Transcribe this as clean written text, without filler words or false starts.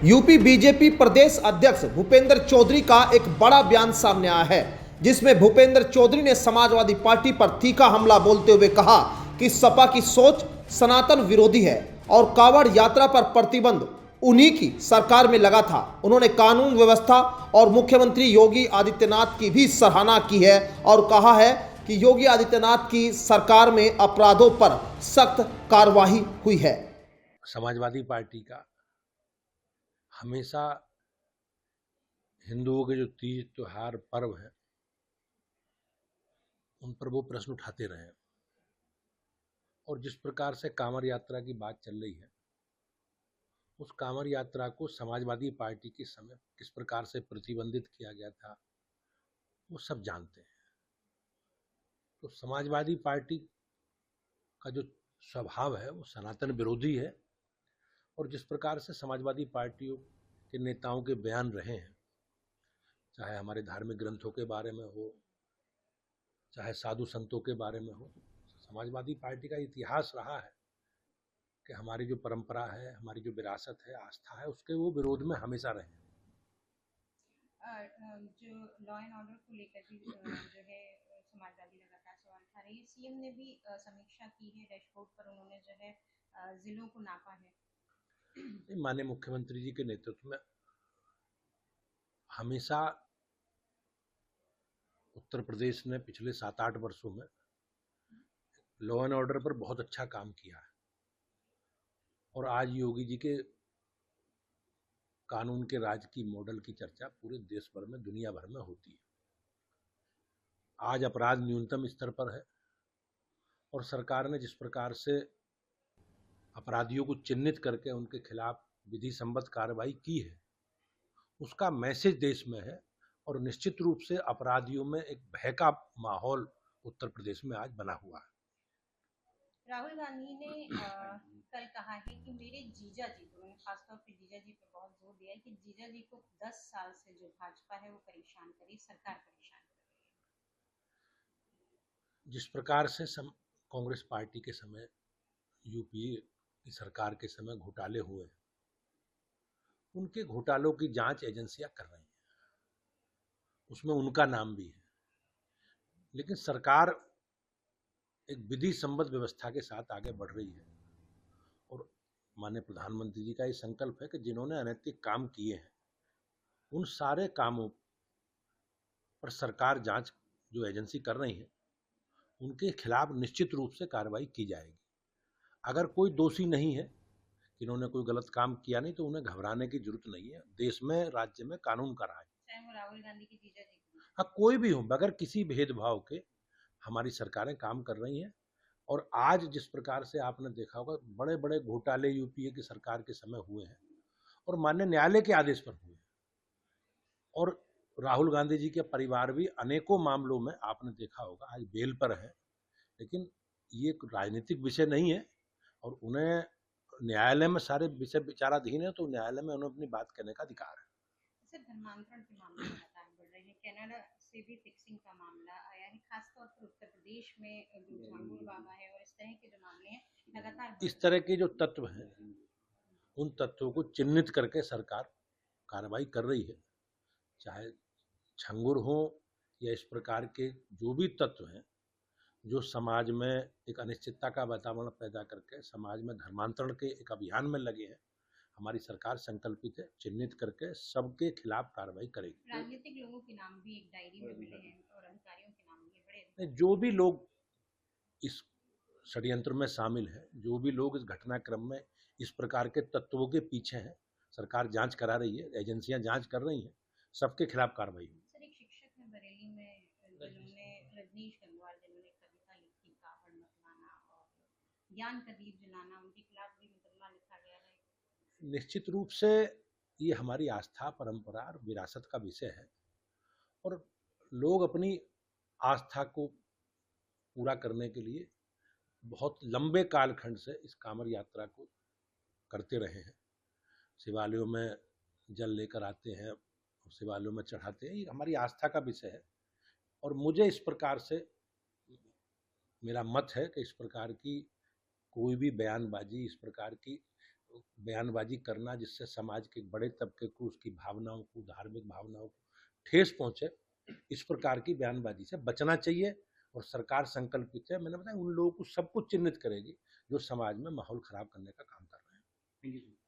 UP BJP प्रदेश अध्यक्ष भूपेंद्र चौधरी का एक बड़ा बयान सामने आया है, जिसमें भूपेंद्र चौधरी ने समाजवादी पार्टी पर तीखा हमला बोलते हुए कहा कि सपा की सोच सनातन विरोधी है और कांवड़ यात्रा पर प्रतिबंध उन्हीं की सरकार में लगा था। उन्होंने कानून व्यवस्था और मुख्यमंत्री योगी आदित्यनाथ की भी सराहना की है और कहा है कि योगी आदित्यनाथ की सरकार में अपराधों पर सख्त कार्रवाई हुई है। समाजवादी पार्टी का हमेशा हिंदुओं के जो तीज त्योहार पर्व हैं उन पर वो प्रश्न उठाते रहे और जिस प्रकार से कांवड़ यात्रा की बात चल रही है, उस कांवड़ यात्रा को समाजवादी पार्टी के समय किस प्रकार से प्रतिबंधित किया गया था वो सब जानते हैं। तो समाजवादी पार्टी का जो स्वभाव है वो सनातन विरोधी है और जिस प्रकार से समाजवादी पार्टियों के नेताओं के बयान रहे हैं, चाहे हमारे धार्मिक ग्रंथों के बारे में हो, चाहे साधु संतों के बारे में हो, समाजवादी पार्टी का इतिहास रहा है कि हमारी जो परंपरा है, हमारी जो विरासत है, आस्था है, उसके वो विरोध में हमेशा रहे। जो लॉ एंड ऑर्डर को लेकर भी जो है समाजवादी लगातार सवाल उठा रही है। सीएम ने भी समीक्षा की है, डैशबोर्ड पर उन्होंने जो है जिलों को नापा है। माननीय मुख्यमंत्री जी के नेतृत्व में हमेशा उत्तर प्रदेश ने पिछले 7-8 वर्षों में लॉ एंड ऑर्डर पर बहुत अच्छा काम किया है और आज योगी जी के कानून के राज की मॉडल की चर्चा पूरे देश भर में, दुनिया भर में होती है। आज अपराध न्यूनतम स्तर पर है और सरकार ने जिस प्रकार से अपराधियों को चिन्हित करके उनके खिलाफ विधि सम्मत कार्रवाई की है, उसका मैसेज देश में है और निश्चित रूप से अपराधियों में एक भय का माहौल उत्तर प्रदेश में आज बना हुआ है। राहुल गांधी ने कल कहा है कि मेरे जीजा जी, उन्होंने खासतौर पर जीजा जी पर बहुत जोर दिया है कि जीजा जी को 10 साल से जो भाजपा है वो परेशान करी, सरकार परेशान कर रही है। जिस प्रकार से कांग्रेस पार्टी के समय, यूपीए की सरकार के समय घोटाले हुए, उनके घोटालों की जांच एजेंसियां कर रही हैं, उसमें उनका नाम भी है, लेकिन सरकार एक विधि सम्मत व्यवस्था के साथ आगे बढ़ रही है और माननीय प्रधानमंत्री जी का ये संकल्प है कि जिन्होंने अनैतिक काम किए हैं उन सारे कामों पर सरकार जांच जो एजेंसी कर रही है उनके खिलाफ निश्चित रूप से कार्रवाई की जाएगी। अगर कोई दोषी नहीं है, इन्होंने कोई गलत काम किया नहीं, तो उन्हें घबराने की जरूरत नहीं है। देश में, राज्य में कानून का राज है, चाहे वो राहुल गांधी की जीजा जी, हाँ कोई भी हो, बगैर किसी भेदभाव के हमारी सरकारें काम कर रही हैं। और आज जिस प्रकार से आपने देखा होगा, बड़े बड़े घोटाले यूपीए की सरकार के समय हुए हैं और माननीय न्यायालय के आदेश पर हुए हैं और राहुल गांधी जी के परिवार भी अनेकों मामलों में आपने देखा होगा आज बेल पर है, लेकिन ये एक राजनीतिक विषय नहीं है और उन्हें न्यायालय में सारे विषय विचाराधीन है, तो न्यायालय में उन्हें अपनी बात करने का अधिकार है। धर्मांतरण के मामले लगातार बढ़ रहे हैं। कनाडा से भी फिक्सिंग का मामला आया है, खासतौर पर उत्तर प्रदेश में जो झांगुर बाबा है और इस तरह के जो मामले हैं लगातार इस तरह के जो तत्व हैं उन तत्वों को चिन्हित करके सरकार कार्रवाई कर रही है, चाहे झंगुर हो या इस प्रकार के जो भी तत्व हैं जो समाज में एक अनिश्चितता का वातावरण पैदा करके समाज में धर्मांतरण के एक अभियान में लगे हैं। हमारी सरकार संकल्पित है, चिन्हित करके सबके खिलाफ कार्रवाई करेगी। राजनीतिक लोगों के नाम भी एक डायरी में मिले हैं और अधिकारियों के नाम भी बड़े, जो भी लोग इस षड्यंत्र में शामिल है, जो भी लोग इस घटनाक्रम में इस प्रकार के तत्वों के पीछे हैं, सरकार जांच करा रही है, एजेंसियां जांच कर रही हैं, सबके खिलाफ कार्रवाई होगी। सर, एक शिक्षक है बरेली में जिन्होंने, रजनीश गंगवार, जिन्होंने कविता लिखी कावड़ मत माना और ज्ञान का दीप जलाना, उनके खिलाफ भी मुकदमा लिखा गया है। निश्चित रूप से ये हमारी आस्था, परंपरा और विरासत का विषय है और लोग अपनी आस्था को पूरा करने के लिए बहुत लंबे कालखंड से इस कांवड़ यात्रा को करते रहे हैं। शिवालयों में जल लेकर आते हैं, शिवालयों में चढ़ाते हैं, ये हमारी आस्था का विषय है और मुझे इस प्रकार से मेरा मत है कि इस प्रकार की कोई भी बयानबाजी, इस प्रकार की बयानबाजी करना जिससे समाज के बड़े तबके को, उसकी भावनाओं को, धार्मिक भावनाओं को ठेस पहुंचे, इस प्रकार की बयानबाजी से बचना चाहिए। और सरकार संकल्पित है, मैंने बताया, उन लोगों को सब कुछ चिन्हित करेगी जो समाज में माहौल खराब करने का काम कर रहे हैं।